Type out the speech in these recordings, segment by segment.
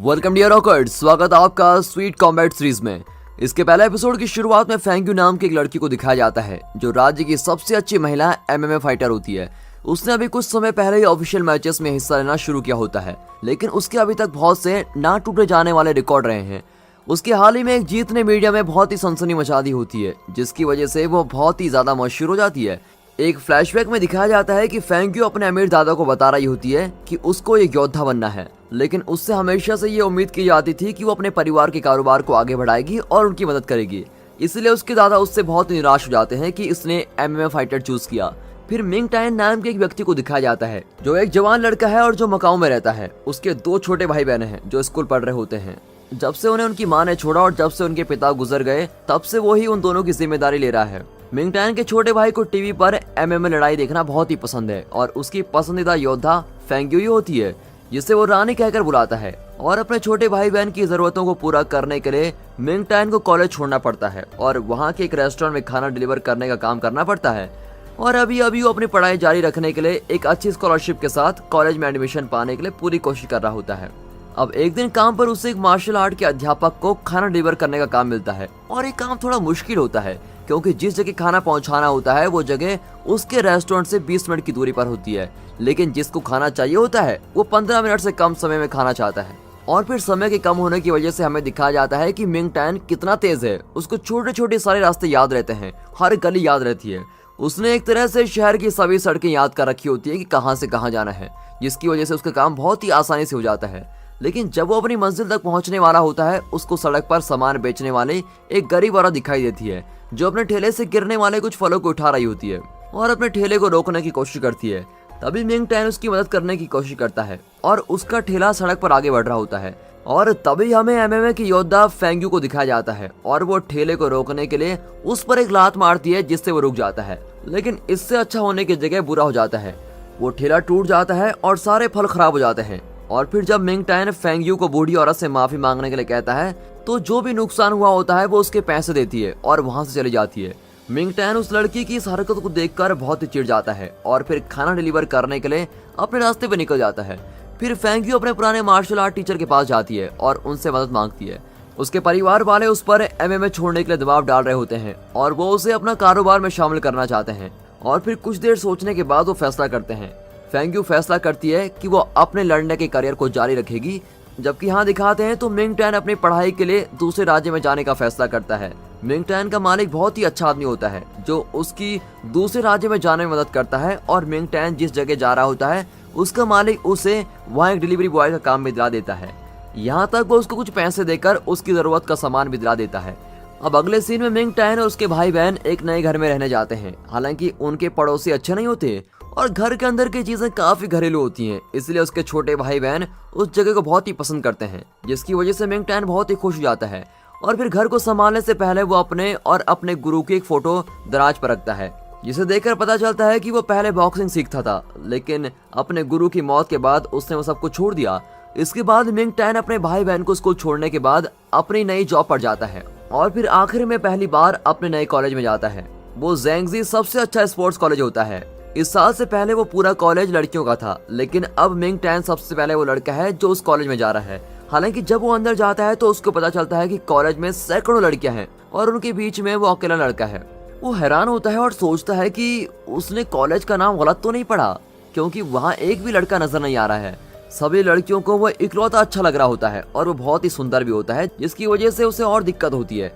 Welcome dear रॉकर्ड, स्वागत है आपका स्वीट कॉम्बैट सीरीज में। इसके पहले एपिसोड की शुरुआत में फेंग्यू नाम की एक लड़की को दिखाया जाता है जो राज्य की सबसे अच्छी महिला एमएमए फाइटर होती है। उसने अभी कुछ समय पहले ही ऑफिशियल मैचेस में हिस्सा लेना शुरू किया होता है, लेकिन उसके अभी तक बहुत से ना टूटे जाने वाले रिकॉर्ड रहे हैं। उसके हाल ही में एक जीत ने मीडिया में बहुत ही सनसनी मचा दी होती है, जिसकी वजह से वो बहुत ही ज्यादा मशहूर हो जाती है। एक फ्लैशबैक में दिखाया जाता है कि फेंग्यू अपने अमीर दादा को बता रही होती है कि उसको एक योद्धा बनना है, लेकिन उससे हमेशा से ये उम्मीद की जाती थी कि वो अपने परिवार के कारोबार को आगे बढ़ाएगी और उनकी मदद करेगी। इसलिए उसके दादा उससे बहुत निराश हो जाते हैं कि इसने एमएमए फाइटर चूज किया। फिर मिंग टायन नाम के एक व्यक्ति को दिखाया जाता है जो एक जवान लड़का है और जो मकाऊ में रहता है। उसके दो छोटे भाई बहन हैं जो स्कूल पढ़ रहे होते हैं। जब से उन्हें उनकी माँ ने छोड़ा और जब से उनके पिता गुजर गए, तब से वो ही उन दोनों की जिम्मेदारी ले रहा है। मिंग टायन के छोटे भाई को टीवी पर एमएमए लड़ाई देखना बहुत ही पसंद है और उसकी पसंदीदा योद्धा फेंग्यू ही होती है, जिसे वो रानी कहकर बुलाता है। और अपने छोटे भाई बहन की जरूरतों को पूरा करने के लिए मिंग टायन को कॉलेज छोड़ना पड़ता है और वहाँ के एक रेस्टोरेंट में खाना डिलीवर करने का काम करना पड़ता है। और अभी वो अपनी पढ़ाई जारी रखने के लिए एक अच्छी स्कॉलरशिप के साथ कॉलेज में एडमिशन पाने के लिए पूरी कोशिश कर रहा होता है। अब एक दिन काम पर उसे एक मार्शल आर्ट के अध्यापक को खाना डिलीवर करने का काम मिलता है और ये काम थोड़ा मुश्किल होता है क्योंकि जिस जगह खाना पहुंचाना होता है वो जगह उसके रेस्टोरेंट से 20 मिनट की दूरी पर होती है, लेकिन जिसको खाना चाहिए होता है वो 15 मिनट से कम समय में खाना चाहता है। और फिर समय के कम होने की वजह से हमें दिखाया जाता है कि मिंग टायन कितना तेज है। उसको छोटे छोटे सारे रास्ते याद रहते हैं, हर गली याद रहती है। उसने एक तरह से शहर की सभी सड़कें याद कर रखी होती है कि कहाँ से कहाँ जाना है, जिसकी वजह से उसका काम बहुत ही आसानी से हो जाता है। लेकिन जब वो अपनी मंजिल तक पहुंचने वाला होता है, उसको सड़क पर सामान बेचने वाले एक गरीब औरत दिखाई देती है जो अपने ठेले से गिरने वाले कुछ फलों को उठा रही होती है और अपने ठेले को रोकने की कोशिश करती है। तभी मिंग टायन उसकी मदद करने की कोशिश करता है और उसका ठेला सड़क पर आगे बढ़ रहा होता है। और तभी हमें एमएमए की योद्धा फेंग्यू को दिखाया जाता है और वो ठेले को रोकने के लिए उस पर एक लात मारती है, जिससे वो रुक जाता है। लेकिन इससे अच्छा होने की जगह बुरा हो जाता है। वो ठेला टूट जाता है और सारे फल खराब हो जाते हैं। और फिर जब मिंग टायन फेंग्यू को बूढ़ी औरत से माफी मांगने के लिए कहता है, तो जो भी नुकसान हुआ होता है वो उसके पैसे देती है और वहां से चली जाती है। मिंग टायन उस लड़की की इस हरकत को देखकर बहुत ही चिढ़ जाता है और फिर खाना डिलीवर करने के लिए अपने रास्ते पे निकल जाता है। फिर फेंग्यू अपने पुराने मार्शल आर्ट टीचर के पास जाती है और उनसे मदद मांगती है। उसके परिवार वाले उस पर एमएमए छोड़ने के लिए दबाव डाल रहे होते हैं और वो उसे अपना कारोबार में शामिल करना चाहते हैं। और फिर कुछ देर सोचने के बाद वो फैसला करते हैं। फेंग्यू फैसला करती है कि वो अपने लड़ने के करियर को जारी रखेगी, जबकि यहाँ दिखाते हैं तो मिंग टायन अपनी पढ़ाई के लिए दूसरे राज्य में जाने का फैसला करता है। मिंग टायन का मालिक बहुत ही अच्छा आदमी होता है जो उसकी दूसरे राज्य में जाने में मदद करता है और मिंग टायन जिस जगह जा रहा होता है उसका मालिक उसे वहाँ एक डिलीवरी बॉय का काम भी दिला देता है। यहाँ तक वो उसको कुछ पैसे देकर उसकी जरूरत का सामान भी दिला देता है। अब अगले सीन में मिंग टायन और उसके भाई बहन एक नए घर में रहने जाते हैं। हालांकि उनके पड़ोसी अच्छे नहीं होते और घर के अंदर की चीजें काफी घरेलू होती हैं, इसलिए उसके छोटे भाई बहन उस जगह को बहुत ही पसंद करते हैं, जिसकी वजह से मिंग टायन बहुत ही खुश हो जाता है। और फिर घर को संभालने से पहले वो अपने और अपने गुरु की एक फोटो दराज पर रखता है, जिसे देखकर पता चलता है कि वो पहले बॉक्सिंग सीखता था, लेकिन अपने गुरु की मौत के बाद उसने वो सब कुछ छोड़ दिया। इसके बाद मिंग टायन अपने भाई बहन को स्कूल छोड़ने के बाद अपनी नई जॉब पर जाता है और फिर आखिर में पहली बार अपने नए कॉलेज में जाता है। वो ज़ेंगजी सबसे अच्छा स्पोर्ट्स कॉलेज होता है। इस साल से पहले वो पूरा कॉलेज लड़कियों का था, लेकिन अब मिंग टायन सबसे पहले वो लड़का है जो उस कॉलेज में जा रहा है। हालांकि जब वो अंदर जाता है तो उसको पता चलता है कि कॉलेज में सैकड़ों लड़कियां हैं और उनके बीच में वो अकेला लड़का है। वो हैरान होता है और सोचता है कि उसने कॉलेज का नाम गलत तो नहीं पढ़ा, क्योंकि वहाँ एक भी लड़का नजर नहीं आ रहा है। सभी लड़कियों को वो इकलौता अच्छा लग रहा होता है और वो बहुत ही सुंदर भी होता है, जिसकी वजह से उसे और दिक्कत होती है।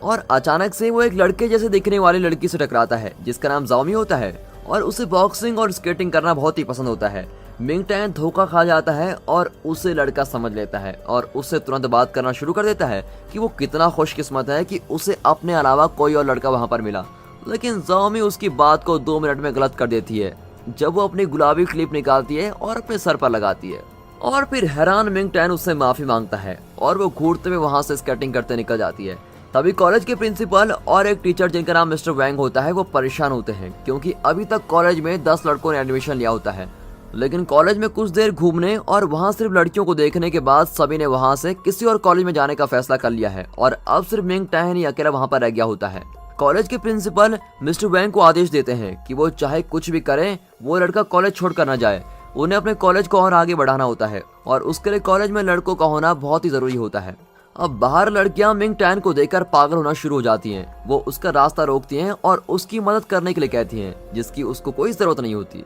और अचानक से वो एक लड़के जैसे दिखने वाली लड़की से टकराता है जिसका नाम जाओमी होता है और उसे बॉक्सिंग और स्केटिंग करना बहुत ही पसंद होता है। मिंग टायन धोखा खा जाता है और उसे लड़का समझ लेता है और उससे तुरंत बात करना शुरू कर देता है कि वो कितना खुशकिस्मत है कि उसे अपने अलावा कोई और लड़का वहाँ पर मिला। लेकिन जाओमी उसकी बात को 2 मिनट में गलत कर देती है जब वो अपनी गुलाबी क्लिप निकालती है और अपने सर पर लगाती है। और फिर हैरान मिंग टायन उससे माफी मांगता है और वो घूरते हुए वहाँ से स्केटिंग करते निकल जाती है। तभी कॉलेज के प्रिंसिपल और एक टीचर जिनका नाम मिस्टर वैंग होता है वो परेशान होते हैं, क्योंकि अभी तक कॉलेज में 10 लड़कों ने एडमिशन लिया होता है। लेकिन कॉलेज में कुछ देर घूमने और वहाँ सिर्फ लड़कियों को देखने के बाद सभी ने वहाँ से किसी और कॉलेज में जाने का फैसला कर लिया है और अब सिर्फ मिंग टायन ही अकेला वहाँ पर रह गया होता है। कॉलेज के प्रिंसिपल मिस्टर वैंग को आदेश देते हैं कि वो चाहे कुछ भी करे वो लड़का कॉलेज छोड़कर न जाए। उन्हें अपने कॉलेज को और आगे बढ़ाना होता है और उसके लिए कॉलेज में लड़कों का होना बहुत ही जरूरी होता है। अब बाहर लड़कियां मिंग टैन को देखकर पागल होना शुरू हो जाती हैं। वो उसका रास्ता रोकती हैं और उसकी मदद करने के लिए कहती हैं, जिसकी उसको कोई जरूरत नहीं होती।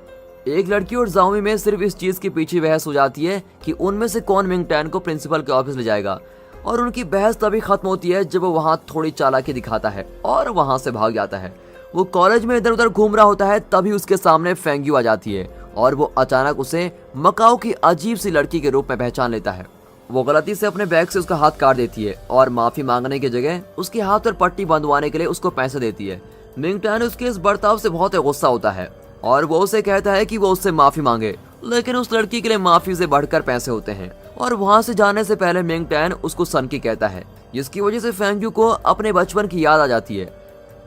एक लड़की और जाओमी में सिर्फ इस चीज के पीछे बहस हो जाती है कि उनमें से कौन मिंग टैन को प्रिंसिपल के ऑफिस ले जाएगा, और उनकी बहस तभी खत्म होती है जब वो वहाँ थोड़ी चालाकी दिखाता है और वहाँ से भाग जाता है। वो कॉलेज में इधर उधर घूम रहा होता है, तभी उसके सामने फेंग्यू आ जाती है और वो अचानक उसे मकाओ की अजीब सी लड़की के रूप में पहचान लेता है। वो गलती से अपने बैग से उसका हाथ काट देती है और माफी मांगने की जगह उसके हाथ पर पट्टी बंधवाने के लिए उसको पैसे देती है। मिंग टैन उसके इस बर्ताव से बहुत गुस्सा होता है और वो उसे कहता है कि वो उससे माफी मांगे, लेकिन उस लड़की के लिए माफी से बढ़कर पैसे होते हैं। और वहाँ से जाने से पहले मिंग टैन उसको सनकी कहता है, जिसकी वजह से फेंग्यू को अपने बचपन की याद आ जाती है।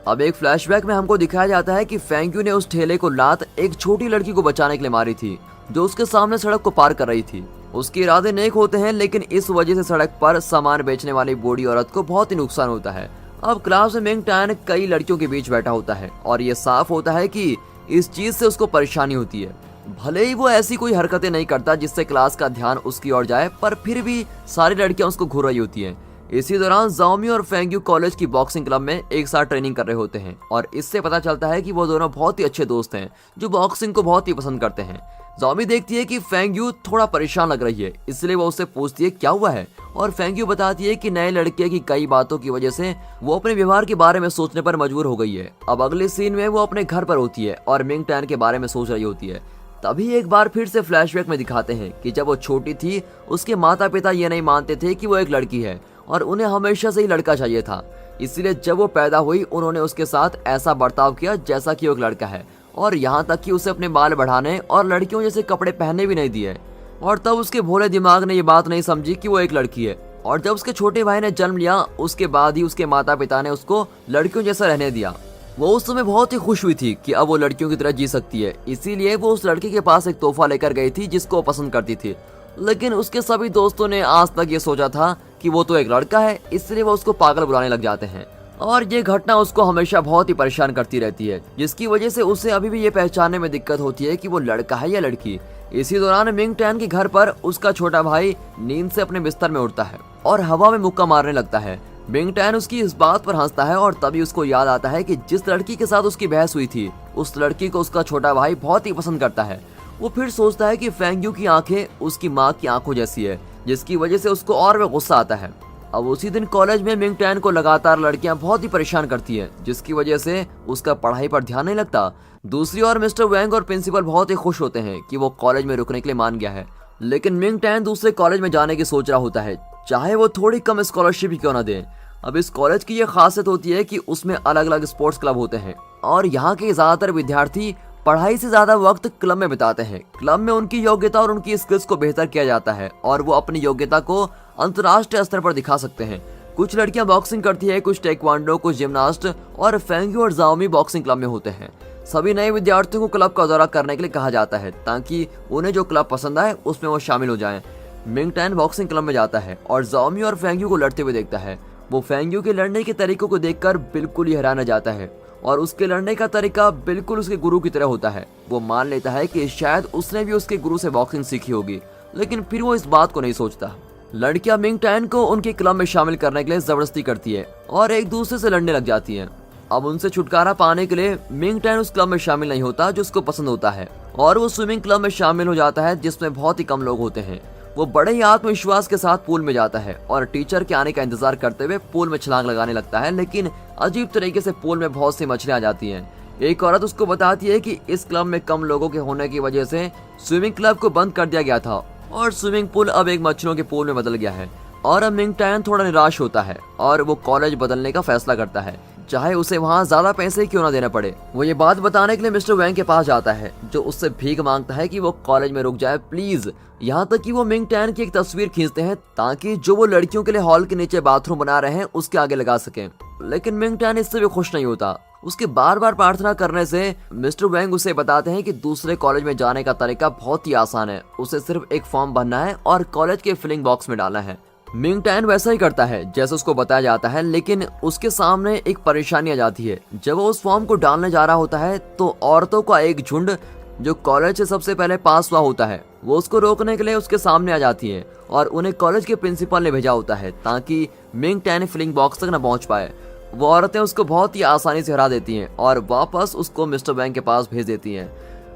अब एक फ्लैशबैक में हमको दिखाया जाता है कि फेंग्यू ने उस ठेले को लात एक छोटी लड़की को बचाने के लिए मारी थी, जो उसके सामने सड़क को पार कर रही थी। उसके इरादे नेक होते हैं, लेकिन इस वजह से सड़क पर सामान बेचने वाली बूढ़ी औरत को बहुत ही नुकसान होता है। अब क्लास में मिंग टैन कई लड़कियों के बीच बैठा होता है और ये साफ होता है कि इस चीज से उसको परेशानी होती है। भले ही वो ऐसी कोई हरकतें नहीं करता जिससे क्लास का ध्यान उसकी ओर जाए, पर फिर भी सारी लड़कियां उसको घूर रही होती हैं। इसी दौरान जाओमी और फेंग्यू कॉलेज की बॉक्सिंग क्लब में एक साथ ट्रेनिंग कर रहे होते हैं और इससे पता चलता है कि वो दोनों बहुत ही अच्छे दोस्त हैं जो बॉक्सिंग को बहुत ही पसंद करते हैं। जाओमी देखती है कि फेंग्यू थोड़ा परेशान लग रही है, इसलिए वो उससे पूछती है क्या हुआ है, और फेंग्यू बताती है कि नए लड़के की कई बातों की वजह से वो अपने व्यवहार के बारे में सोचने पर मजबूर हो गई है। अब अगले सीन में वो अपने घर पर होती है और मिंग टैन के बारे में सोच रही होती है। तभी एक बार फिर से फ्लैशबैक में दिखाते हैं कि जब वो छोटी थी उसके माता पिता ये नहीं मानते थे कि वो एक लड़की है और उन्हें हमेशा से ही लड़का चाहिए था। इसलिए जब वो पैदा हुई उन्होंने उसके साथ ऐसा बर्ताव किया जैसा कि वो एक लड़का है, और यहाँ तक कि उसे अपने बाल बढ़ाने और लड़कियों जैसे कपड़े पहनने भी नहीं दिए। और तब उसके भोले दिमाग ने ये बात नहीं समझी कि वो एक लड़की है, और जब उसके छोटे भाई ने जन्म लिया उसके बाद ही उसके माता पिता ने उसको लड़कियों जैसा रहने दिया। वो उस समय बहुत ही खुश हुई थी कि अब वो लड़कियों की तरह जी सकती है, इसीलिए वो उस लड़के के पास एक तोहफा लेकर गई थी जिसको वो पसंद करती थी। लेकिन उसके सभी दोस्तों ने आज तक ये सोचा था कि वो तो एक लड़का है, इसलिए वो उसको पागल बुलाने लग जाते हैं। और ये घटना उसको हमेशा बहुत ही परेशान करती रहती है, जिसकी वजह से उसे अभी भी ये पहचानने में दिक्कत होती है कि वो लड़का है या लड़की। इसी दौरान मिंग टैन के घर पर उसका छोटा भाई नींद से अपने बिस्तर में उठता है और हवा में मुक्का मारने लगता है। मिंग टैन उसकी इस बात पर हंसता है और तभी उसको याद आता है कि जिस लड़की के साथ उसकी बहस हुई थी उस लड़की को उसका छोटा भाई बहुत ही पसंद करता है। वो फिर सोचता है कि फेंग्यू की आंखें उसकी माँ की आंखों जैसी है, जिसकी वजह से उसको और भी गुस्सा आता है। अब उसी दिन कॉलेज में मिंग टैन को लगातार लड़कियां बहुत ही परेशान करती हैं, जिसकी वजह से उसका पढ़ाई पर ध्यान नहीं लगता। दूसरी ओर मिस्टर वैंग और प्रिंसिपल बहुत ही खुश होते हैं कि वो कॉलेज में रुकने के लिए मान गया है, लेकिन मिंग टैन दूसरे कॉलेज में जाने की सोच रहा होता है, चाहे वो थोड़ी कम स्कॉलरशिप ही क्यों ना दे। अब इस कॉलेज की ये खासियत होती है कि उसमें अलग अलग स्पोर्ट्स क्लब होते हैं और यहाँ के ज्यादातर विद्यार्थी पढ़ाई से ज्यादा वक्त क्लब में बिताते हैं। क्लब में उनकी योग्यता और उनकी स्किल्स को बेहतर किया जाता है और वो अपनी योग्यता को अंतर्राष्ट्रीय स्तर पर दिखा सकते हैं। कुछ लड़कियां बॉक्सिंग करती है, कुछ टेक्वांडो, कुछ जिम्नास्ट, और फेंग्यू और जाओमी बॉक्सिंग क्लब में होते हैं। सभी नए विद्यार्थियों को क्लब का दौरा करने के लिए कहा जाता है ताकि उन्हें जो क्लब पसंद आए उसमें वो शामिल हो जाएं। मिंग टैन बॉक्सिंग क्लब में जाता है और जाओमी और फेंग्यू को लड़ते हुए देखता है। वो फेंग्यू के लड़ने के तरीकों को देखकर बिल्कुल ही हैरान रह जाता है और उसके लड़ने का तरीका बिल्कुल उसके गुरु की तरह होता है। वो मान लेता है कि शायद उसने भी उसके गुरु से बॉक्सिंग सीखी होगी, लेकिन फिर वो इस बात को नहीं सोचता। लड़कियां मिंग टैन को उनके क्लब में शामिल करने के लिए जबरदस्ती करती है और एक दूसरे से लड़ने लग जाती हैं। अब उनसे छुटकारा पाने के लिए मिंग टैन उस क्लब में शामिल नहीं होता जो उसको पसंद होता है और वो स्विमिंग क्लब में शामिल हो जाता है जिसमें बहुत ही कम लोग होते हैं। वो बड़े ही आत्मविश्वास के साथ पूल में जाता है और टीचर के आने का इंतजार करते हुए पूल में छलांग लगाने लगता है, लेकिन अजीब तरीके से पूल में बहुत सी मछलियां आ जाती हैं। एक औरत उसको बताती है कि इस क्लब में कम लोगों के होने की वजह से स्विमिंग क्लब को बंद कर दिया गया था और स्विमिंग पूल अब एक मछलियों के पूल में बदल गया है। और अब मिंग टैन थोड़ा निराश होता है और वो कॉलेज बदलने का फैसला करता है, चाहे उसे वहाँ ज्यादा पैसे क्यों ना देने पड़े। वो ये बात बताने के लिए मिस्टर वैंग के पास जाता है, जो उससे भीख मांगता है कि वो कॉलेज में रुक जाए प्लीज। यहाँ तक कि वो मिंग टैन की एक तस्वीर खींचते हैं ताकि जो वो लड़कियों के लिए हॉल के नीचे बाथरूम बना रहे हैं उसके आगे लगा सके, लेकिन मिंग टैन इससे भी खुश नहीं होता। उसके बार बार प्रार्थना करने से मिस्टर वैंग उसे बताते हैं कि दूसरे कॉलेज में जाने का तरीका बहुत ही आसान है, उसे सिर्फ एक फॉर्म भरना है और कॉलेज के फिलिंग बॉक्स में डालना है। मिंग टैन वैसा ही करता है जैसे उसको बताया जाता है, लेकिन उसके सामने एक परेशानी आ जाती है। जब वो उस फॉर्म को डालने जा रहा होता है तो औरतों का एक झुंड जो कॉलेज से सबसे पहले पास हुआ होता है, वो उसको रोकने के लिए उसके सामने आ जाती है और उन्हें कॉलेज के प्रिंसिपल ने भेजा होता है ताकि मिंग टैन फिलिंग बॉक्स तक न पहुंच पाए। वो औरतें उसको बहुत ही आसानी से हरा देती हैं और वापस उसको मिस्टर बैंक के पास भेज देती हैं।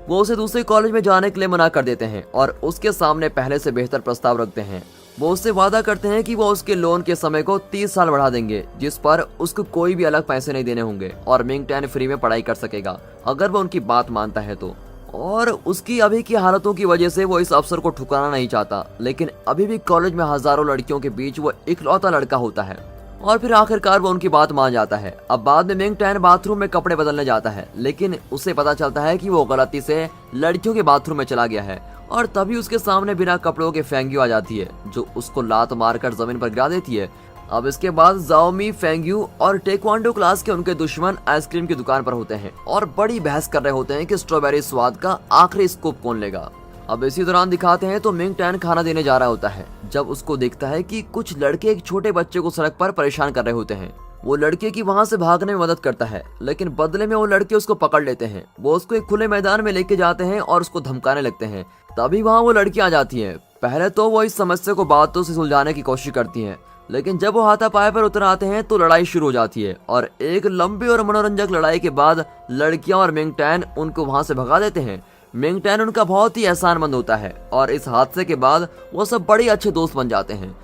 वो उसे दूसरे कॉलेज में जाने के लिए मना कर देते हैं और उसके सामने पहले से बेहतर प्रस्ताव रखते हैं। वो उससे वादा करते हैं कि वो उसके लोन के समय को 30 साल बढ़ा देंगे, जिस पर उसको कोई भी अलग पैसे नहीं देने होंगे और मिंग टैन फ्री में पढ़ाई कर सकेगा अगर वो उनकी बात मानता है तो। और उसकी अभी की हालतों की वजह से वो इस अवसर को ठुकराना नहीं चाहता, लेकिन अभी भी कॉलेज में हजारों लड़कियों के बीच वो इकलौता लड़का होता है और फिर आखिरकार वो उनकी बात मान जाता है। अब बाद में मिंग टैन बाथरूम में कपड़े बदलने जाता है, लेकिन उसे पता चलता है कि वो गलती से लड़कियों के बाथरूम में चला गया है और तभी उसके सामने बिना कपड़ों के फेंग्यू आ जाती है, जो उसको लात मारकर जमीन पर गिरा देती है। अब इसके बाद जाओमी, फेंग्यू और टेक्वांडो क्लास के उनके दुश्मन आइसक्रीम की दुकान पर होते हैं और बड़ी बहस कर रहे होते हैं कि स्ट्रॉबेरी स्वाद का आखिरी स्कूप कौन लेगा। अब इसी दौरान दिखाते हैं तो मिंग टैन खाना देने जा रहा होता है जब उसको देखता है कि कुछ लड़के एक छोटे बच्चे को सड़क पर परेशान कर रहे होते हैं। वो लड़के की वहां से भागने में मदद करता है, लेकिन बदले में वो लड़के उसको पकड़ लेते हैं। वो उसको एक खुले मैदान में लेके जाते हैं और उसको धमकाने लगते हैं। तभी वहाँ वो लड़की आ जाती है। पहले तो वो इस समस्या को बातों से सुलझाने की कोशिश करती हैं, लेकिन जब वो हाथापाई पर उतर आते हैं तो लड़ाई शुरू हो जाती है और एक लंबी और मनोरंजक लड़ाई के बाद लड़कियां और मिंग टैन उनको वहां से भगा देते हैं। मिंग टैन उनका बहुत ही एहसानमंद होता है और इस हादसे के बाद वो सब बड़े अच्छे दोस्त बन जाते हैं।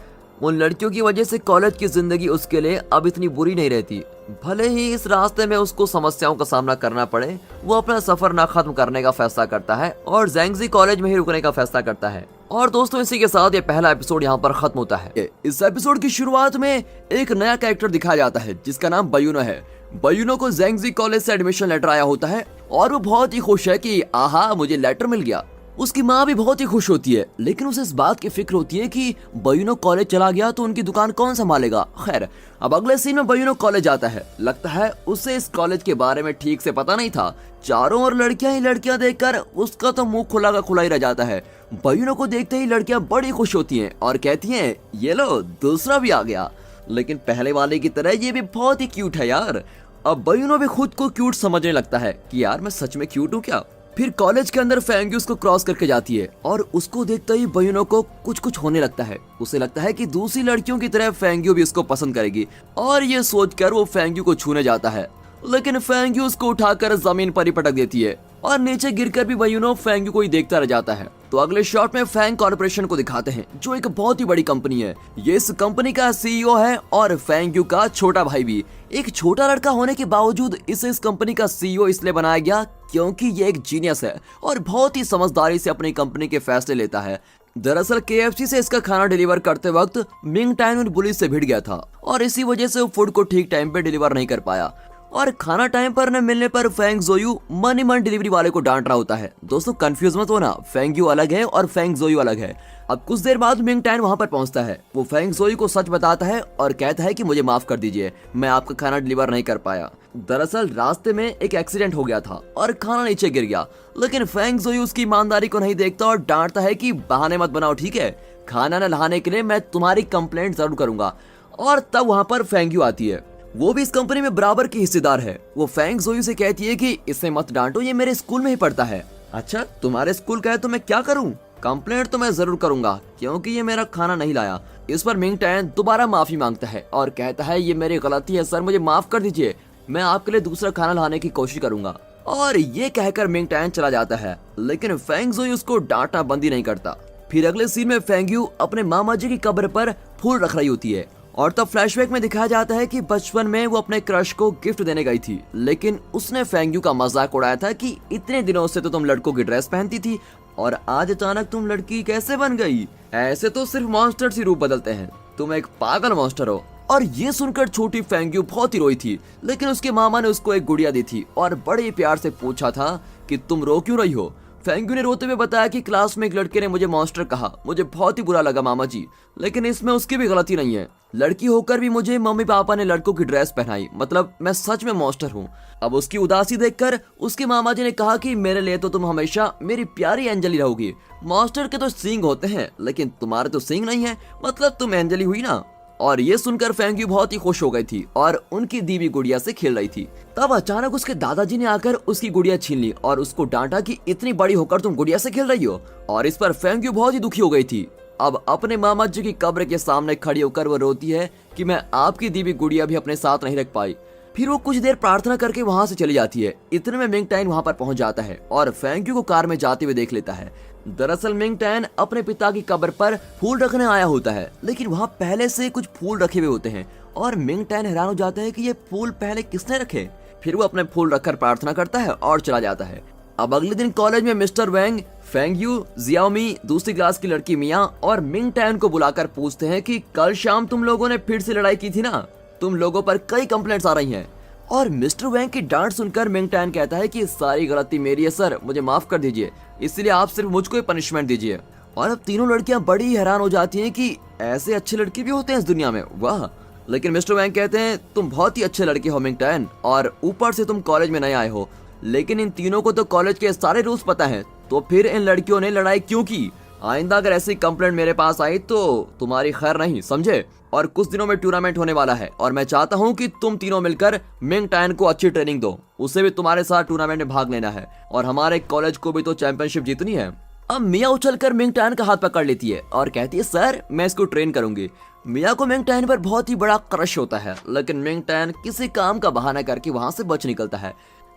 उन लड़कियों की वजह से कॉलेज की जिंदगी उसके लिए अब इतनी बुरी नहीं रहती। भले ही इस रास्ते में उसको समस्याओं का सामना करना पड़े, वो अपना सफर ना खत्म करने का फैसला करता है और जैंगजी कॉलेज में ही रुकने का फैसला करता है। और दोस्तों, इसी के साथ ये पहला एपिसोड यहाँ पर खत्म होता है। इस एपिसोड की शुरुआत में एक नया कैरेक्टर दिखाया जाता है जिसका नाम बयूनो है। बयूनो को जैंगजी कॉलेज से एडमिशन लेटर आया होता है और वो बहुत ही खुश है कि आहा, मुझे लेटर मिल गया। उसकी माँ भी बहुत ही खुश होती है, लेकिन उसे इस बात की फिक्र होती है कि बयूनो कॉलेज चला गया तो उनकी दुकान कौन संभालेगा। खैर, अब अगले सीन में बयूनो कॉलेज जाता है। लगता है उसे इस कॉलेज के बारे में ठीक से पता नहीं था। चारों ओर लड़कियां ही लड़कियां देखकर उसका तो मुंह खुला का खुला ही रह जाता है। बयूनो को देखते ही लड़कियां बड़ी खुश होती हैं और कहती हैं, ये लो, दूसरा भी आ गया। लेकिन पहले वाले की तरह ये भी बहुत ही क्यूट है यार। अब बयूनो भी खुद को क्यूट समझने लगता है कि यार, मैं सच में क्यूट हूँ क्या। फिर कॉलेज के अंदर फेंग्यू उसको क्रॉस करके जाती है और उसको देखते ही बयूनो को कुछ कुछ होने लगता है। उसे लगता है कि दूसरी लड़कियों की तरह फेंग्यू भी उसको पसंद करेगी और ये सोचकर वो फेंग्यू को छूने जाता है, लेकिन फेंग्यू उसको उठाकर जमीन पर ही पटक देती है और नीचे गिरकर भी बयूनो फेंग्यू को ही देखता रह जाता है। तो अगले शॉट में फैंग कॉर्पोरेशन को दिखाते हैं, जो एक बहुत ही बड़ी कंपनी है। ये इस कंपनी का सीईओ है और फेंग्यू का छोटा भाई भी। एक छोटा लड़का होने के बावजूद इसे इस कंपनी का सीईओ इसलिए बनाया गया क्योंकि ये एक जीनियस है और बहुत ही समझदारी से अपनी कंपनी के फैसले लेता है। दरअसल KFC से इसका खाना डिलीवर करते वक्त मिंग टैन उन पुलिस से भिड़ गया था और इसी वजह से वो फूड को ठीक टाइम पे डिलीवर नहीं कर पाया और खाना टाइम पर न मिलने पर फेंग जोयू मन ही मन डिलीवरी वाले को डांट रहा होता है। दोस्तों, कंफ्यूज मत होना, फेंग्यू अलग है और फेंग जोयू अलग है। अब कुछ देर बाद मिंग टैन वहां पर पहुंचता है। वो फेंग जोयू को सच बताता है और कहता है कि मुझे माफ कर दीजिए, मैं आपका खाना डिलीवर नहीं कर पाया। दरअसल रास्ते में एक एक्सीडेंट हो गया था और खाना नीचे गिर गया, लेकिन फेंग जोयू उसकी ईमानदारी को नहीं देखता और डांटता है कि बहाने मत बनाओ, ठीक है, खाना न लाने के लिए मैं तुम्हारी कंप्लेंट जरूर करूंगा। और तब वहां पर फेंग्यू आती है। वो भी इस कंपनी में बराबर की हिस्सेदार है। वो फेंग जोयू से कहती है कि इसे मत डांटो, ये मेरे स्कूल में ही पढ़ता है। अच्छा, तुम्हारे स्कूल का है तो मैं क्या करूं? कंप्लेंट तो मैं जरूर करूंगा क्योंकि ये मेरा खाना नहीं लाया। इस पर मिंग टैन दोबारा माफी मांगता है और कहता है, ये मेरी गलती है सर, मुझे माफ कर दीजिए, मैं आपके लिए दूसरा खाना लाने की कोशिश करूंगा। और ये कहकर मिंग टैन चला जाता है, लेकिन फेंग जोयू उसको डांटना बंद ही नहीं करता। फिर अगले सीन में फेंग्यू अपने मामा जी की कब्र पर फूल रख रही होती है और तब फ्लैशबैक में दिखाया जाता है कि बचपन में वो अपने क्रश को गिफ्ट देने गई थी, लेकिन उसने फेंग्यू का मजाक उड़ाया था कि इतने दिनों से तो तुम लड़कों की ड्रेस पहनती थी और आज अचानक तुम लड़की कैसे बन गई? ऐसे तो सिर्फ मॉन्स्टर ही रूप बदलते हैं, तुम एक पागल मॉन्स्टर हो। और ये सुनकर छोटी फेंग्यू बहुत ही रोई थी, लेकिन उसके मामा ने उसको एक गुड़िया दी थी और बड़े प्यार से पूछा था कि तुम रो क्यों रही हो। फेंग्यू ने रोते हुए बताया कि क्लास में एक लड़के ने मुझे मॉन्स्टर कहा, मुझे बहुत ही बुरा लगा मामा जी, लेकिन इसमें उसकी भी गलती नहीं है। लड़की होकर भी मुझे मम्मी पापा ने लड़कों की ड्रेस पहनाई, मतलब मैं सच में मॉन्स्टर हूँ। अब उसकी उदासी देखकर उसके मामा जी ने कहा कि मेरे लिए तो तुम हमेशा मेरी प्यारी एंजली रहोगी। मॉन्स्टर के तो सींग होते हैं, लेकिन तुम्हारे तो सींग नहीं है, मतलब तुम एंजली हुई ना। और ये सुनकर फेंग्यू बहुत ही खुश हो गई थी और उनकी दी हुई गुड़िया से खेल रही थी। तब अचानक उसके दादाजी ने आकर उसकी गुड़िया छीन ली और उसको डांटा कि इतनी बड़ी होकर तुम गुड़िया से खेल रही हो। और इस पर फेंग्यू बहुत ही दुखी हो गई थी। अब अपने मामा जी की कब्र के सामने खड़ी होकर वो रोती है कि मैं आपकी दी हुई गुड़िया भी अपने साथ नहीं रख पाई। फिर वो कुछ देर प्रार्थना करके वहां से चली जाती है। इतने में मिंग टैन वहां पर पहुंच जाता है और फेंग्यू को कार में जाते हुए देख लेता है। दरअसल मिंग टैन अपने पिता की कब्र पर फूल रखने आया होता है, लेकिन वहां पहले से कुछ फूल रखे हुए होते हैं और मिंग टैन हैरान हो जाता है कि ये फूल पहले किसने रखे। फिर वो अपने फूल रखकर प्रार्थना करता है और चला जाता है। अब अगले दिन कॉलेज में मिस्टर वैंग, फेंग्यू, जियाओमी, दूसरी क्लास की लड़की मिया और मिंग टैन को बुलाकर पूछते हैं कि कल शाम तुम लोगों ने फिर से लड़ाई की थी ना, तुम लोगों पर कई कंप्लेंट्स आ रही हैं। और मिस्टर वैंग की डांट सुनकर मिंग टैन कहता है कि सारी गलती मेरी है सर, मुझे माफ कर दीजिए, इसलिए आप सिर्फ मुझको ही पनिशमेंट दीजिए। और अब तीनों लड़कियां बड़ी हैरान हो जाती हैं कि ऐसे अच्छे लड़के भी होते हैं इस दुनिया में, वाह। लेकिन मिस्टर वैंग कहते हैं तुम बहुत ही अच्छे लड़के हो मिंग टैन, और ऊपर से तुम कॉलेज में नए आए हो, लेकिन इन तीनों को तो कॉलेज के सारे रूल्स पता है, तो फिर इन लड़कियों ने लड़ाई क्यों की? आइंदा अगर ऐसी कंप्लेंट मेरे पास आई तो तुम्हारी खैर नहीं, समझे। और कुछ दिनों में टूर्नामेंट होने वाला है और मैं चाहता हूं कि तुम तीनों मिलकर मिंग टैन को अच्छी ट्रेनिंग दो, उसे भी तुम्हारे साथ टूर्नामेंट में भाग लेना है और हमारे कॉलेज को भी तो चैंपियनशिप जीतनी है। अब मिया उछलकर मिंग टैन का हाथ पकड़ लेती है और कहती है सर मैं इसको ट्रेन करूंगी। मिया को मिंग टैन पर बहुत ही बड़ा क्रश होता है, लेकिन मिंग टैन किसी काम का बहाना करके वहां से बच निकलता है।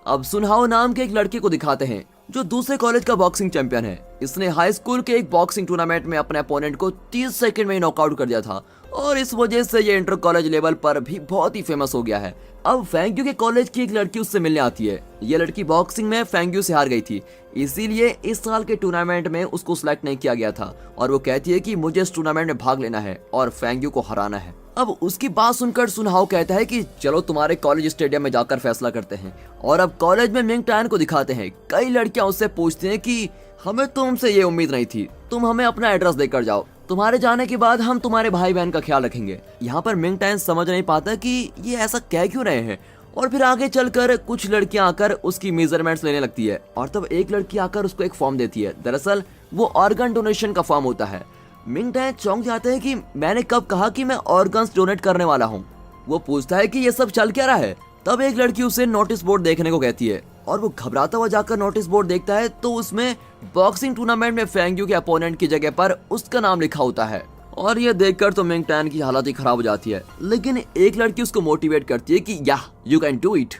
अब सुनहाओ नाम के एक लड़के को दिखाते हैं जो दूसरे कॉलेज का बॉक्सिंग चैंपियन है। इसने हाई स्कूल के एक बॉक्सिंग टूर्नामेंट में अपने अपोनेंट को 30 सेकंड में ही नॉकआउट कर दिया था और इस वजह से ये इंटर कॉलेज लेवल पर भी बहुत ही फेमस हो गया है। अब फेंग्यू के कॉलेज की एक लड़की उससे मिलने आती है। ये लड़की बॉक्सिंग में फेंग्यू से हार गई थी, इसीलिए इस साल के टूर्नामेंट में उसको सिलेक्ट नहीं किया गया था और वो कहती है कि मुझे इस टूर्नामेंट में भाग लेना है और फेंग्यू को हराना है। अब उसकी बात सुनकर सुनहाओ कहता है कि चलो तुम्हारे कॉलेज स्टेडियम में जाकर फैसला करते हैं। और अब कॉलेज में मिंग टैन को दिखाते हैं। कई लड़कियां उससे पूछती हैं कि हमें तुमसे ये उम्मीद नहीं थी, तुम हमें अपना एड्रेस देकर जाओ, तुम्हारे जाने के बाद हम तुम्हारे भाई बहन का ख्याल रखेंगे। यहाँ पर मिंग टैन समझ नहीं पाता कि ये ऐसा कह क्यों रहे हैं। और फिर आगे चलकर कुछ लड़कियां आकर उसकी मेजरमेंट्स लेने लगती है और तब एक लड़की आकर उसको एक फॉर्म देती है। दरअसल वो ऑर्गन डोनेशन का फॉर्म होता है। मिंग टैन चौंक जाते हैं कि मैंने कब कहा कि मैं ऑर्गन्स डोनेट करने वाला हूँ। वो पूछता है कि ये सब चल क्या रहा है। तब एक लड़की उसे नोटिस बोर्ड देखने को कहती है और वो घबराता हुआ जाकर नोटिस बोर्ड देखता है तो उसमें बॉक्सिंग टूर्नामेंट में फेंग्यू के अपोनेंट की जगह पर उसका नाम लिखा होता है। और ये देखकर तो मिंग टैन की हालत ही खराब हो जाती है, लेकिन एक लड़की उसको मोटिवेट करती है कि या यू कैन डू इट।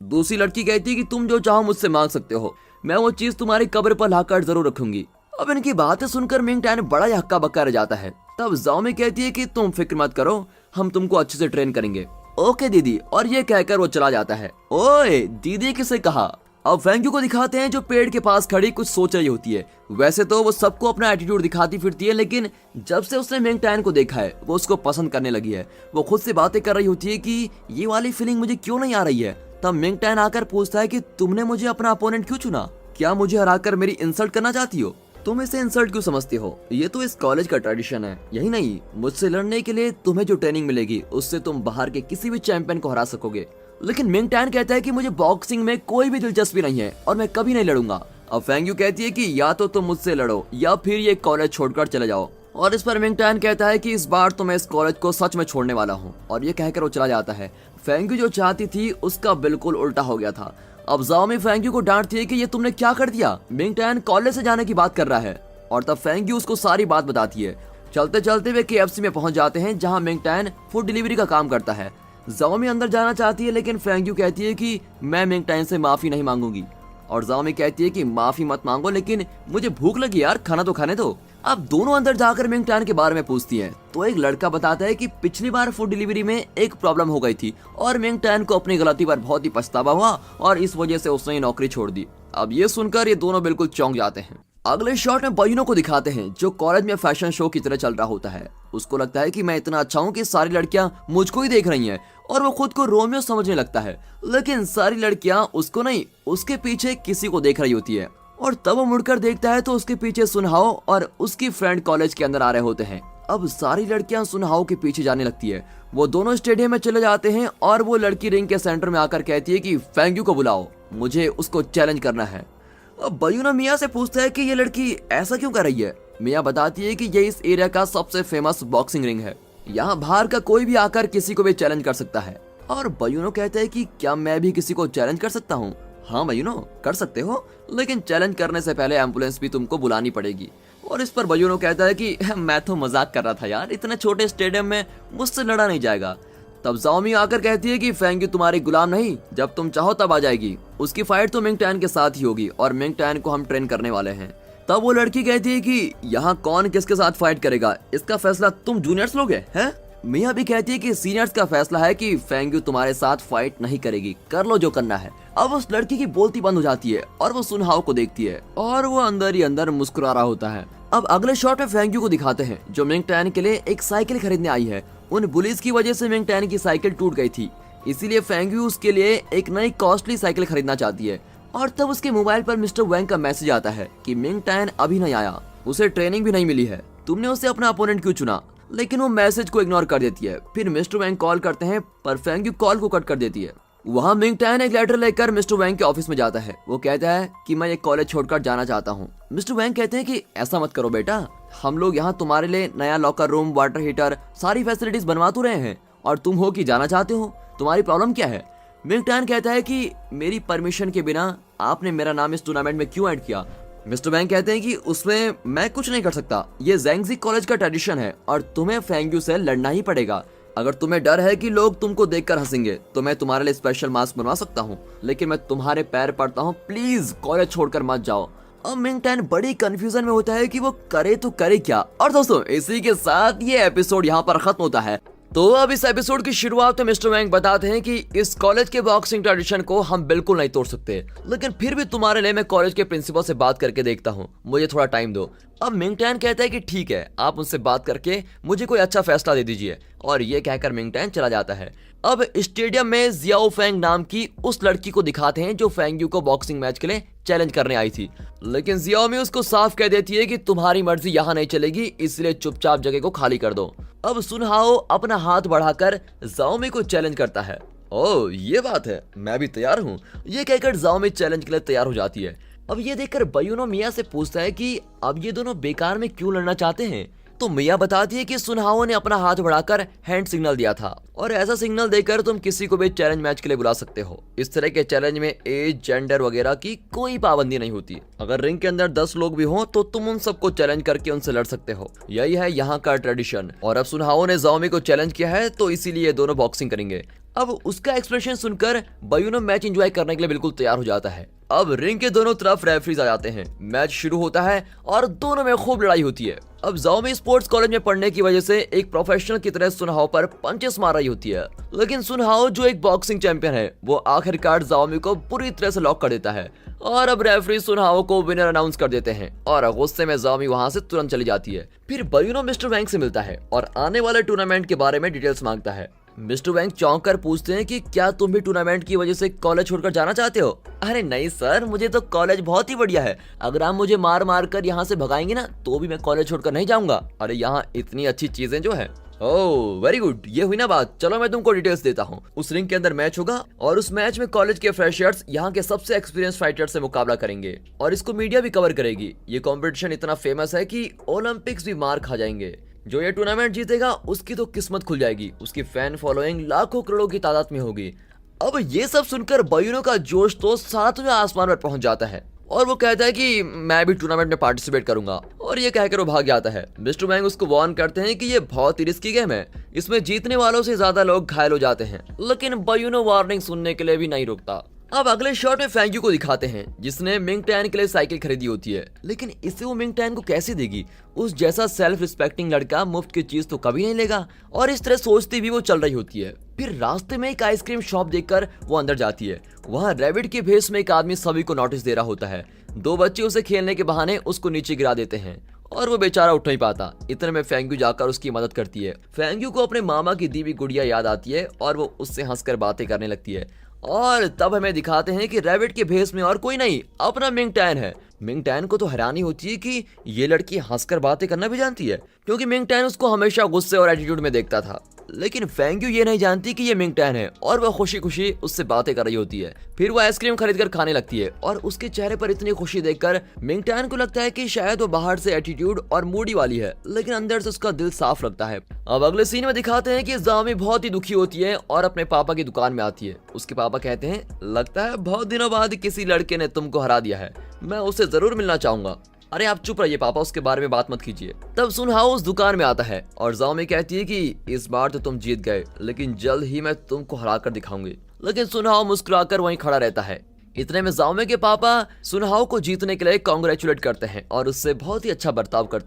दूसरी लड़की कहती है कि तुम जो चाहो मुझसे मांग सकते हो, मैं वो चीज तुम्हारी कब्र पर लाकर जरूर रखूंगी। अब इनकी बातें सुनकर मिंग टैन बड़ा ही हक्का बक्का रह जाता है। तब जियाओमी कहती है कि तुम फिक्र मत करो, हम तुमको अच्छे से ट्रेन करेंगे। ओके दीदी, और ये कहकर वो चला जाता है। ओए दीदी किसे कहा। अब फेंग्यू को दिखाते हैं जो पेड़ के पास खड़ी कुछ सोच रही होती है। वैसे तो वो सबको अपना एटीट्यूड दिखाती फिरती है, लेकिन जब से उसने मिंग टैन को देखा है वो उसको पसंद करने लगी है। वो खुद से बातें कर रही होती है कि ये वाली फीलिंग मुझे क्यों नहीं आ रही है। तब मिंग टैन आकर पूछता है कि तुमने मुझे अपना अपोनेंट क्यों चुना, क्या मुझे हराकर मेरी इंसल्ट करना चाहती हो? तुम इसे इंसल्ट क्यों समझती हो, ये तो इस कॉलेज का ट्रेडिशन है। यही नहीं, मुझसे लड़ने के लिए तुम्हें जो ट्रेनिंग मिलेगी उससे तुम बाहर के किसी भी चैंपियन को हरा सकोगे। लेकिन मिंग टैन कहता है कि मुझे बॉक्सिंग में कोई भी दिलचस्पी नहीं है और मैं कभी नहीं लड़ूंगा। अब फेंग्यू कहती है कि या तो तुम मुझसे लड़ो या फिर ये कॉलेज छोड़कर चले जाओ। और इस पर मिंग टैन कहता है कि इस बार तो मैं इस कॉलेज को सच में छोड़ने वाला हूँ, और ये कहकर वो चला जाता है। फेंग्यू जो चाहती थी उसका बिल्कुल उल्टा हो गया था। अब जियाओमी फेंग्यू को डांटती है कि ये तुमने क्या कर दिया, मिंग टैन कॉलेज से जाने की बात कर रहा है। और तब फेंग्यू उसको सारी बात बताती है। चलते चलते वे KFC में पहुंच जाते हैं जहां मिंग टैन फूड डिलीवरी का काम करता है। जियाओमी अंदर जाना चाहती है, लेकिन फेंग्यू कहती है कि मैं मिंग टैन से माफी नहीं मांगूंगी। और जियाओमी कहती है कि माफी मत मांगो, लेकिन मुझे भूख लगी यार, खाना तो खाने दो। अब दोनों अंदर जाकर मिंग टैन के बारे में पूछती हैं, तो एक लड़का बताता है कि पिछली बार फूड डिलीवरी में एक प्रॉब्लम हो गई थी और मिंग टैन को अपनी गलती पर बहुत ही पछतावा हुआ और इस वजह से उसने नौकरी छोड़ दी। अब ये सुनकर ये दोनों बिल्कुल चौंक जाते हैं। अगले शॉट में बयूनो को दिखाते हैं जो कॉलेज में फैशन शो की तरह चल रहा होता है। उसको लगता है कि मैं इतना अच्छा हूँ कि सारी लड़कियां मुझको ही देख रही हैं और वो खुद को रोमियो समझने लगता है, लेकिन सारी लड़कियां उसको नहीं, उसके पीछे किसी को देख रही होती है। और तब वो मुड़कर देखता है तो उसके पीछे सुनहाओ और उसकी फ्रेंड कॉलेज के अंदर आ रहे होते हैं। अब सारी लड़कियां सुनहाओ के पीछे जाने लगती है। वो दोनों स्टेडियम में चले जाते हैं और वो लड़की रिंग के सेंटर में आकर कहती है कि फेंग्यू को बुलाओ, मुझे उसको चैलेंज करना है। अब बयूनो मिया से पूछता है कि ये लड़की ऐसा क्यों कर रही है। मिया बताती है कि ये इस एरिया का सबसे फेमस बॉक्सिंग रिंग है यहाँ बाहर का कोई भी आकर किसी को भी चैलेंज कर सकता है। और बयूनो कहते हैं कि क्या मैं भी किसी को चैलेंज कर सकता हूँ? हाँ बयूनो, कर सकते हो, लेकिन चैलेंज करने से पहले एम्बुलेंस भी तुमको बुलानी पड़ेगी। और इस पर बयूनो कहता है कि मैं तो मजाक कर रहा था यार, इतने छोटे स्टेडियम में मुझसे लड़ा नहीं जाएगा। तब जाओमी आकर कहती है कि फेंग्यू तुम्हारी गुलाम नहीं, जब तुम चाहो तब आ जाएगी। उसकी फाइट तो मिंग टैन के साथ ही होगी और मिंग टैन को हम ट्रेन करने वाले हैं। तब वो लड़की कहती है कि यहाँ कौन किसके साथ फाइट करेगा, इसका फैसला तुम जूनियर्स लोगे हैं? मिया भी कहती है कि सीनियर्स का फैसला है कि फेंग्यू तुम्हारे साथ फाइट नहीं करेगी, कर लो जो करना है। अब उस लड़की की बोलती बंद हो जाती है और वो सुनहाओ को देखती है और वो अंदर ही अंदर मुस्कुरा रहा होता है। अब अगले शॉट में फेंग्यू को दिखाते हैं जो मिंग टैन के लिए एक साइकिल खरीदने आई है। उन बुलीज की वजह से मिंग टैन की साइकिल टूट गई थी, इसीलिए फेंग्यू उसके लिए एक नई कॉस्टली साइकिल खरीदना चाहती है। और तब उसके मोबाइल पर मिस्टर वैंग का मैसेज आता है कि मिंग टैन अभी नहीं आया, उसे ट्रेनिंग भी नहीं मिली है, तुमने उसे अपना अपोनेंट क्यों चुना? लेकिन वो मैसेज को इग्नोर कर देती है। फिर मिस्टर वैंग कॉल करते हैं पर फेंग्यू कॉल को कट कर देती है। वहाँ मिंग टैन एक लेटर लेकर मिस्टर वैंग के ऑफिस में जाता है। वो कहता है कि मैं ये कॉलेज छोड़कर जाना चाहता हूँ। मिस्टर वैंग कहते हैं कि ऐसा मत करो बेटा, हम लोग यहाँ तुम्हारे लिए नया लॉकर रूम, वाटर हीटर, सारी फैसिलिटीज बनवा तो रहे हैं और तुम हो कि जाना चाहते हो, तुम्हारी प्रॉब्लम क्या है? मिंग टैन कहता है कि मेरी परमिशन के बिना आपने मेरा नाम इस टूर्नामेंट में क्यों ऐड किया? मिस्टर वैंग कहते हैं कि उसमें मैं कुछ नहीं कर सकता, ये ज़ैंगजी कॉलेज का ट्रेडिशन है और तुम्हें फेंग्यू से लड़ना ही पड़ेगा। अगर तुम्हें डर है कि लोग तुमको देखकर हंसेंगे तो मैं तुम्हारे लिए स्पेशल मास्क बनवा सकता हूँ, लेकिन मैं तुम्हारे पैर पड़ता हूँ, प्लीज कॉलेज छोड़कर मत जाओ। अब मिंग टैन बड़ी कंफ्यूजन में होता है कि वो करे तो करे क्या। और दोस्तों इसी के साथ ये एपिसोड यहाँ पर खत्म होता है। तो अब इस एपिसोड की शुरुआत में मिस्टर वैंग बताते हैं कि इस कॉलेज के बॉक्सिंग ट्रेडिशन को हम बिल्कुल नहीं तोड़ सकते, लेकिन फिर भी तुम्हारे लिए मैं कॉलेज के प्रिंसिपल से बात करके देखता हूँ, मुझे थोड़ा टाइम दो। अब मिंग टैन कहता है कि ठीक है, आप उनसे बात करके मुझे कोई अच्छा फैसला दे दीजिए। और ये कहकर मिंग टैन चला जाता है। अब स्टेडियम में जियाओ फेंग नाम की उस लड़की को दिखाते हैं जो फेंग्यू को बॉक्सिंग मैच के लिए चैलेंज करने आई थी, लेकिन जियाओमी उसको साफ कह देती है कि तुम्हारी मर्जी यहाँ नहीं चलेगी, इसलिए चुपचाप जगह को खाली कर दो। अब सुनहाओ अपना हाथ बढ़ाकर जाओमी को चैलेंज करता है। ओह ये बात है, मैं भी तैयार हूँ, ये कहकर जाओमी चैलेंज के लिए तैयार हो जाती है। अब ये देखकर बयूनो मिया से पूछता है कि अब ये दोनों बेकार में क्यों लड़ना चाहते हैं? तो मिया बताती है कि सुनहाओ ने अपना हाथ बढ़ाकर हैंड सिग्नल दिया था और ऐसा सिग्नल देकर तुम किसी को भी चैलेंज मैच के लिए बुला सकते हो। इस तरह के चैलेंज में एज, जेंडर वगैरह की कोई पाबंदी नहीं होती। अगर रिंग के अंदर 10 लोग भी हों तो तुम उन सबको चैलेंज करके उनसे लड़ सकते हो, यही है यहाँ का ट्रेडिशन। और अब सुनहाओ ने जाओमी को चैलेंज किया है तो इसीलिए दोनों बॉक्सिंग करेंगे। अब उसका एक्सप्रेशन सुनकर बयूनो मैच एंजॉय करने के लिए बिल्कुल तैयार हो जाता है। अब रिंग के दोनों तरफ रेफरीज आ जाते हैं, मैच शुरू होता है और दोनों में खूब लड़ाई होती है। अब जाओमी स्पोर्ट्स कॉलेज में पढ़ने की वजह से एक प्रोफेशनल की तरह सुनहाओ पर पंचेस मार रही होती है, लेकिन सुनहाओ जो एक बॉक्सिंग चैंपियन है वो आखिरकार जाओमी को पूरी तरह से लॉक कर देता है। और अब रेफरी सुनहाओ को विनर अनाउंस कर देते हैं और गुस्से में जाओमी वहां से तुरंत चली जाती है। फिर बयूनो मिस्टर वैंग से मिलता है और आने वाले टूर्नामेंट के बारे में डिटेल्स मांगता है। मिस्टर वैंग चौंक कर पूछते हैं कि क्या तुम भी टूर्नामेंट की वजह से कॉलेज छोड़कर जाना चाहते हो? अरे नहीं सर, मुझे तो कॉलेज बहुत ही बढ़िया है, अगर आप मुझे मार मार कर यहाँ से भगाएंगे ना तो भी मैं कॉलेज छोड़कर नहीं जाऊंगा। अरे यहाँ इतनी अच्छी चीजें जो है। ओह वेरी गुड, ये हुई ना बात, चलो मैं तुमको डिटेल्स देता हूँ। उस रिंग के अंदर मैच होगा और उस मैच में कॉलेज के फ्रेशर्स यहाँ के सबसे एक्सपीरियंस फाइटर से मुकाबला करेंगे और इसको मीडिया भी कवर करेगी। ये कॉम्पिटिशन इतना फेमस है कि ओलंपिक्स भी मार खा जाएंगे। जो ये टूर्नामेंट जीतेगा उसकी तो किस्मत खुल जाएगी, उसकी फैन फॉलोइंग लाखों करोड़ों की तादाद में होगी। अब ये सब सुनकर बयूनो का जोश तो 7वें आसमान पर पहुंच जाता है और वो कहता है कि मैं भी टूर्नामेंट में पार्टिसिपेट करूंगा, और ये कहकर वो भाग जाता है। मिस्टर वैंग उसको वार्न करते हैं कि ये बहुत ही रिस्की गेम है, इसमें जीतने वालों से ज्यादा लोग घायल हो जाते हैं, लेकिन बयूनो वार्निंग सुनने के लिए भी नहीं रुकता। अब अगले शॉट में फेंग्यू को दिखाते हैं जिसने मिंग टैन के लिए साइकिल खरीदी होती है, लेकिन इसे वो मिंग टैन को कैसे देगी? उस जैसा सेल्फ रिस्पेक्टिंग लड़का मुफ्त की चीज तो कभी नहीं लेगा। और इस तरह सोचती भी वो चल रही होती है। फिर रास्ते में एक आइसक्रीम शॉप देखकर वो अंदर जाती है। वहाँ रैबिट के भेष में एक आदमी सभी को नोटिस दे रहा होता है। 2 बच्चे उसे खेलने के बहाने उसको नीचे गिरा देते हैं और वो बेचारा उठ नहीं पाता। इतने में फेंग्यू जाकर उसकी मदद करती है। फेंग्यू को अपने मामा की दी हुई गुड़िया याद आती है और वो उससे हंसकर बातें करने लगती है। और तब हमें दिखाते हैं कि रैबिट के भेष में और कोई नहीं, अपना मिंग टैन है मिंग टैन को तो हैरानी होती है कि ये लड़की हंसकर बातें करना भी जानती है, क्योंकि मिंग टैन उसको हमेशा गुस्से और एटीट्यूड में देखता था। लेकिन फेंग यू ये नहीं जानती कि ये मिंग टैन है और वह खुशी खुशी उससे बातें कर रही होती है। फिर वो आइसक्रीम खरीद कर खाने लगती है और उसके चेहरे पर इतनी खुशी देखकर मिंग टैन को लगता है कि शायद वो बाहर से एटीट्यूड और मूडी वाली है, लेकिन अंदर से उसका दिल साफ लगता है। अब अगले सीन में दिखाते हैं कि जामी बहुत ही दुखी होती है और अपने पापा की दुकान में आती है। उसके पापा कहते हैं, लगता है बहुत दिनों बाद किसी लड़के ने तुमको हरा दिया है, मैं उससे जरूर मिलना चाहूंगा। अरे आप चुप रहिए पापा, उसके बारे में बात मत कीजिए। तब सुनहाओ उस दुकान में आता है और जाओमी कहती है कि इस बार तो तुम जीत गए, लेकिन जल्द ही मैं तुमको हरा कर दिखाऊंगी। लेकिन सुनहाओ मुस्कुराकर वहीं खड़ा रहता है। इतने में जाओमी के पापा सुनहाओ को जीतने के लिए कांग्रेचुलेट करते हैं और उससे बहुत ही अच्छा बर्ताव करते हैं।